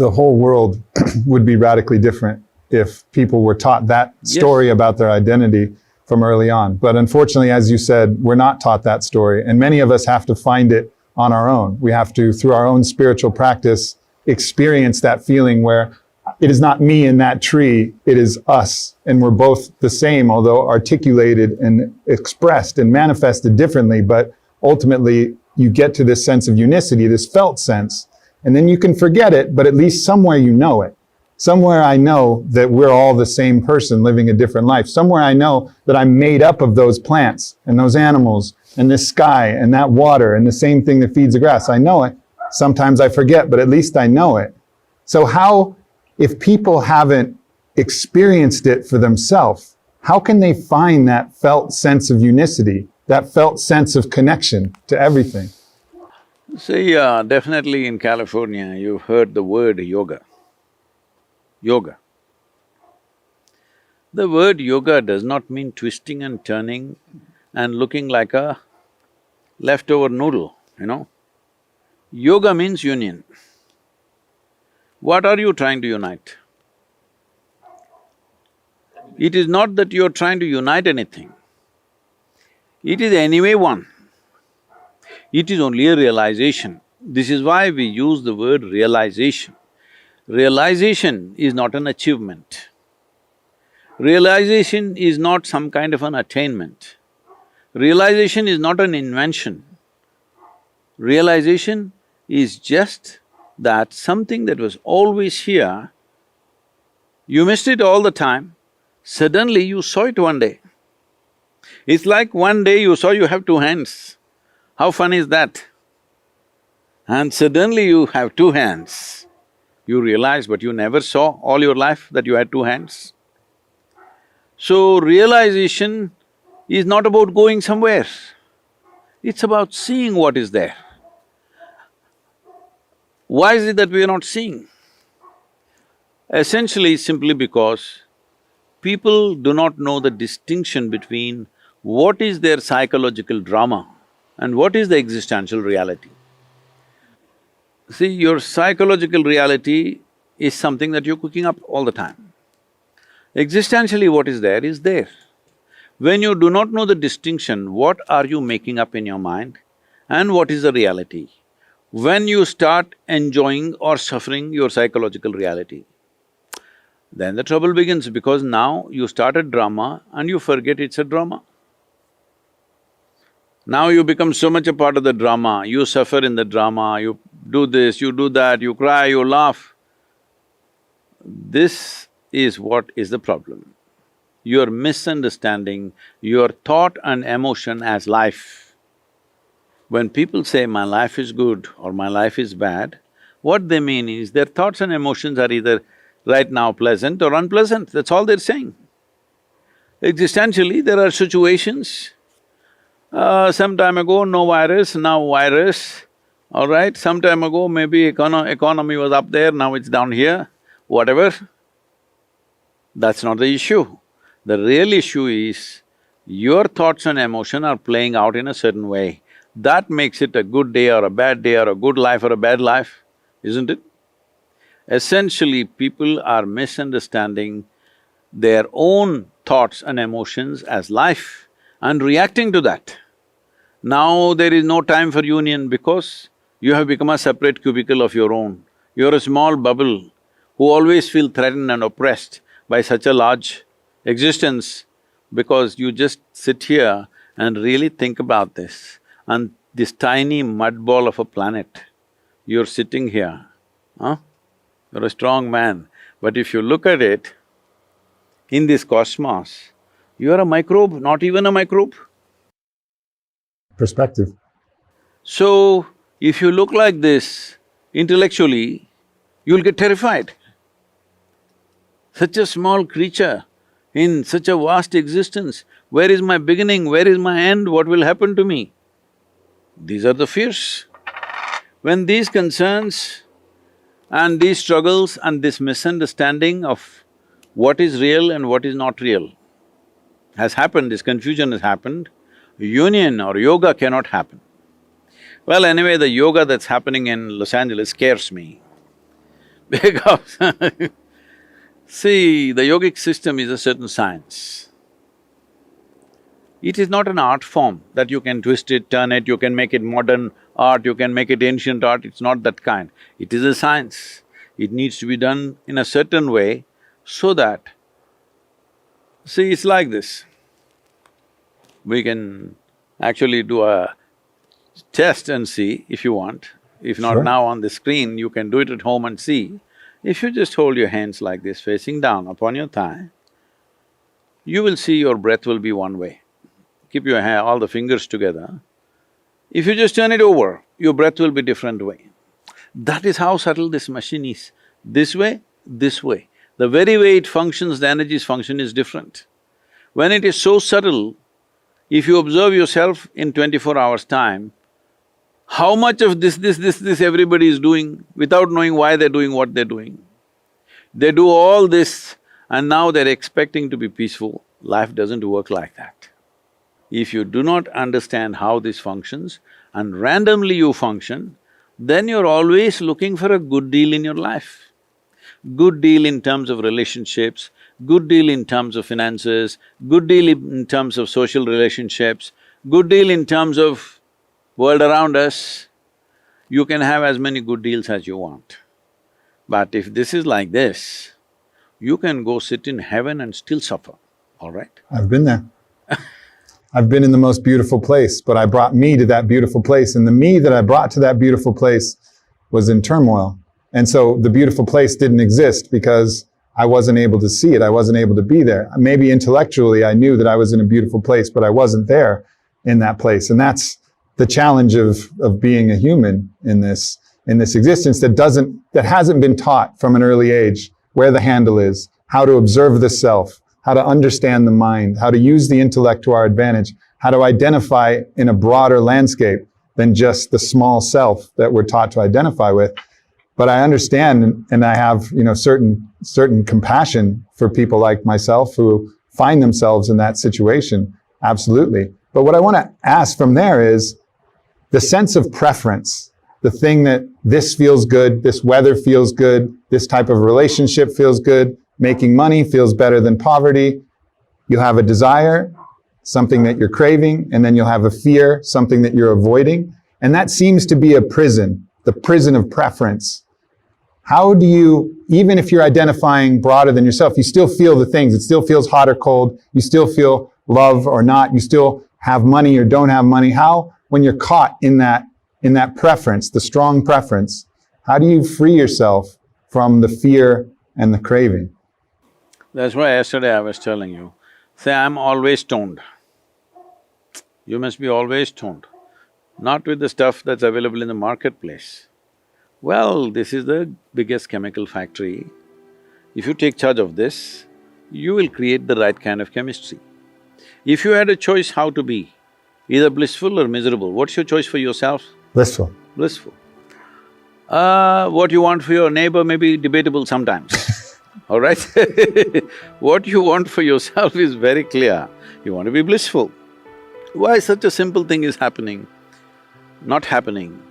the whole world would be radically different if people were taught that story about their identity from early on. But unfortunately, as you said, we're not taught that story. And many of us have to find it on our own. We have to, through our own spiritual practice, experience that feeling where it is not me in that tree, it is us. And we're both the same, although articulated and expressed and manifested differently. But ultimately, you get to this sense of unicity, this felt sense. And then you can forget it, but at least somewhere you know it. Somewhere I know that we're all the same person living a different life. Somewhere I know that I'm made up of those plants and those animals and this sky and that water and the same thing that feeds the grass. I know it. Sometimes I forget, but at least I know it. So how, if people haven't experienced it for themselves, how can they find that felt sense of unicity, that felt sense of connection to everything? See, definitely in California, you've heard the word yoga. Yoga. The word yoga does not mean twisting and turning and looking like a leftover noodle, you know. Yoga means union. What are you trying to unite? It is not that you're trying to unite anything. It is anyway one. It is only a realization. This is why we use the word realization. Realization is not an achievement. Realization is not some kind of an attainment. Realization is not an invention. Realization is just that something that was always here, you missed it all the time, suddenly you saw it one day. It's like one day you saw you have two hands. How fun is that? And suddenly you have two hands. You realize, but you never saw all your life that you had two hands. So realization is not about going somewhere, it's about seeing what is there. Why is it that we are not seeing? Essentially, simply because people do not know the distinction between what is their psychological drama and what is the existential reality. See, your psychological reality is something that you're cooking up all the time. Existentially, what is there is there. When you do not know the distinction, what are you making up in your mind and what is the reality? When you start enjoying or suffering your psychological reality, then the trouble begins, because now you start a drama and you forget it's a drama. Now you become so much a part of the drama, you suffer in the drama, you do this, you do that, you cry, you laugh. This is what is the problem. You're misunderstanding your thought and emotion as life. When people say, my life is good or my life is bad, what they mean is their thoughts and emotions are either right now pleasant or unpleasant, that's all they're saying. Existentially, there are situations, some time ago no virus, now virus, all right? Some time ago maybe economy was up there, now it's down here, whatever. That's not the issue. The real issue is your thoughts and emotion are playing out in a certain way. That makes it a good day or a bad day or a good life or a bad life, isn't it? Essentially, people are misunderstanding their own thoughts and emotions as life and reacting to that. Now there is no time for union because you have become a separate cubicle of your own. You're a small bubble who always feel threatened and oppressed by such a large existence, because you just sit here and really think about this. And this tiny mud ball of a planet, you're sitting here, huh? You're a strong man, but if you look at it, in this cosmos, you are a microbe, not even a microbe. Perspective. So, if you look like this intellectually, you'll get terrified. Such a small creature in such a vast existence, where is my beginning, where is my end, what will happen to me? These are the fears. When these concerns and these struggles and this misunderstanding of what is real and what is not real has happened, this confusion has happened, union or yoga cannot happen. Well, anyway, the yoga that's happening in Los Angeles scares me, Because see, the yogic system is a certain science. It is not an art form that you can twist it, turn it, you can make it modern art, you can make it ancient art, it's not that kind. It is a science. It needs to be done in a certain way so that… See, it's like this. We can actually do a test and see if you want. If not Sure. now on the screen, you can do it at home and see. If you just hold your hands like this, facing down upon your thigh, you will see your breath will be one way. Keep your all the fingers together. If you just turn it over, your breath will be different way. That is how subtle this machine is. This way, this way. The very way it functions, the energies function is different. When it is so subtle, if you observe yourself in 24 hours' time, how much of this everybody is doing without knowing why they're doing what they're doing. They do all this and now they're expecting to be peaceful. Life doesn't work like that. If you do not understand how this functions and randomly you function, then you're always looking for a good deal in your life. Good deal in terms of relationships, good deal in terms of finances, good deal in terms of social relationships, good deal in terms of world around us. You can have as many good deals as you want. But if this is like this, you can go sit in heaven and still suffer, all right? I've been there. I've been in the most beautiful place, but I brought me to that beautiful place, and the me that I brought to that beautiful place was in turmoil. And so the beautiful place didn't exist because I wasn't able to see it, I wasn't able to be there. Maybe intellectually I knew that I was in a beautiful place, but I wasn't there in that place. And that's the challenge of being a human in this existence that hasn't been taught from an early age where the handle is, how to observe the self, how to understand the mind, how to use the intellect to our advantage, how to identify in a broader landscape than just the small self that we're taught to identify with. But I understand and I have, certain compassion for people like myself who find themselves in that situation, absolutely. But what I want to ask from there is the sense of preference, the thing that this feels good, this weather feels good, this type of relationship feels good, making money feels better than poverty. You have a desire, something that you're craving, and then you'll have a fear, something that you're avoiding. And that seems to be a prison, the prison of preference. How do you, even if you're identifying broader than yourself, you still feel the things, it still feels hot or cold, you still feel love or not, you still have money or don't have money. How, when you're caught in that preference, the strong preference, how do you free yourself from the fear and the craving? That's why yesterday I was telling you, say, I'm always stoned. You must be always stoned, not with the stuff that's available in the marketplace. Well, this is the biggest chemical factory. If you take charge of this, you will create the right kind of chemistry. If you had a choice how to be, either blissful or miserable, what's your choice for yourself? Blissful. Blissful. What you want for your neighbor may be debatable sometimes, all right? What you want for yourself is very clear. You want to be blissful. Why such a simple thing is happening, not happening?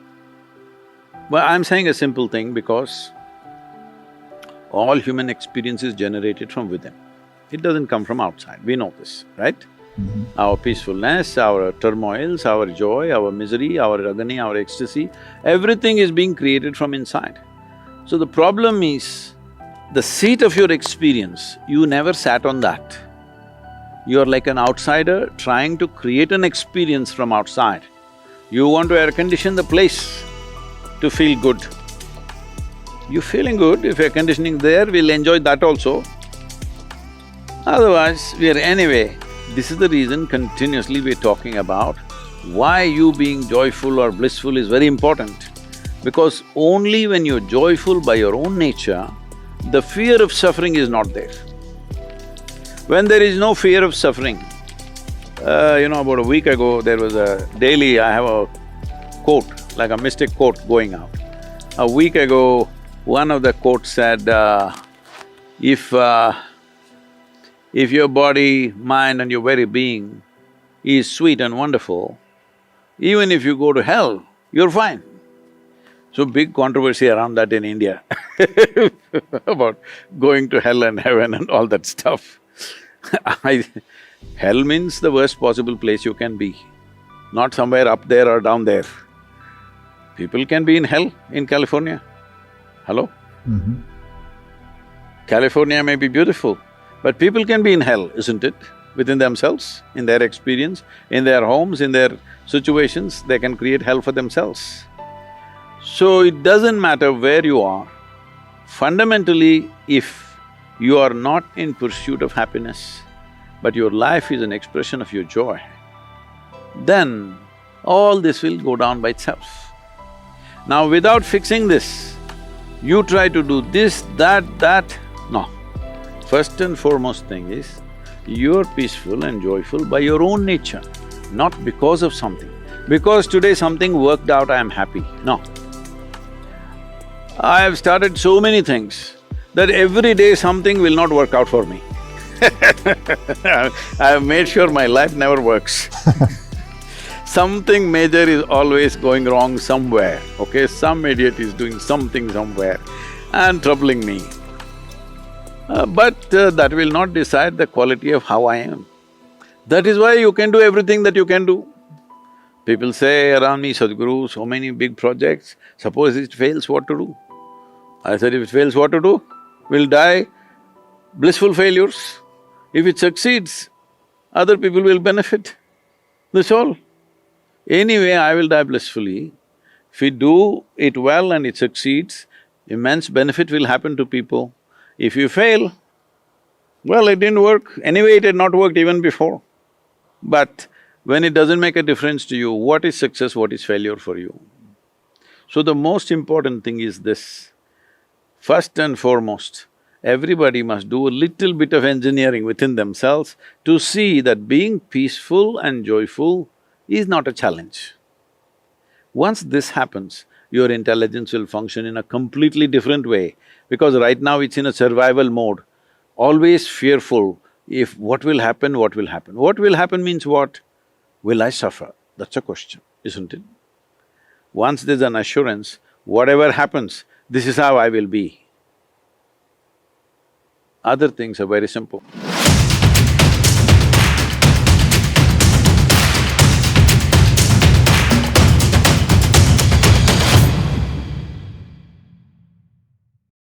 Well, I'm saying a simple thing because all human experience is generated from within. It doesn't come from outside, we know this, right? Mm-hmm. Our peacefulness, our turmoils, our joy, our misery, our agony, our ecstasy, everything is being created from inside. So the problem is, the seat of your experience, you never sat on that. You're like an outsider trying to create an experience from outside. You want to air condition the place to feel good. You're feeling good, if air conditioning there, we'll enjoy that also. Otherwise, we are anyway. This is the reason continuously we're talking about why you being joyful or blissful is very important. Because only when you're joyful by your own nature, the fear of suffering is not there. When there is no fear of suffering, about a week ago, there was a daily, I have a quote, like a mystic quote going out. A week ago, one of the quotes said, if your body, mind and your very being is sweet and wonderful, even if you go to hell, you're fine. So big controversy around that in India about going to hell and heaven and all that stuff. Hell means the worst possible place you can be, not somewhere up there or down there. People can be in hell in California. Hello? California may be beautiful, but people can be in hell, isn't it? Within themselves, in their experience, in their homes, in their situations, they can create hell for themselves. So it doesn't matter where you are, fundamentally, if you are not in pursuit of happiness, but your life is an expression of your joy, then all this will go down by itself. Now, without fixing this, you try to do this, that, no. First and foremost thing is, you're peaceful and joyful by your own nature, not because of something. Because today something worked out, I am happy. No. I have started so many things that every day something will not work out for me. I have made sure my life never works. Something major is always going wrong somewhere, okay? Some idiot is doing something somewhere and troubling me. But that will not decide the quality of how I am. That is why you can do everything that you can do. People say around me, Sadhguru, so many big projects, suppose it fails, what to do? I said, if it fails, what to do? We'll die blissful failures. If it succeeds, other people will benefit. That's all. Anyway, I will die blissfully. If we do it well and it succeeds, immense benefit will happen to people. If you fail, well, it didn't work. Anyway, it had not worked even before. But when it doesn't make a difference to you, what is success, what is failure for you? So the most important thing is this. First and foremost, everybody must do a little bit of engineering within themselves to see that being peaceful and joyful is not a challenge. Once this happens, your intelligence will function in a completely different way, because right now it's in a survival mode, always fearful, if what will happen, what will happen. What will happen means what? Will I suffer? That's a question, isn't it? Once there's an assurance, whatever happens, this is how I will be. Other things are very simple.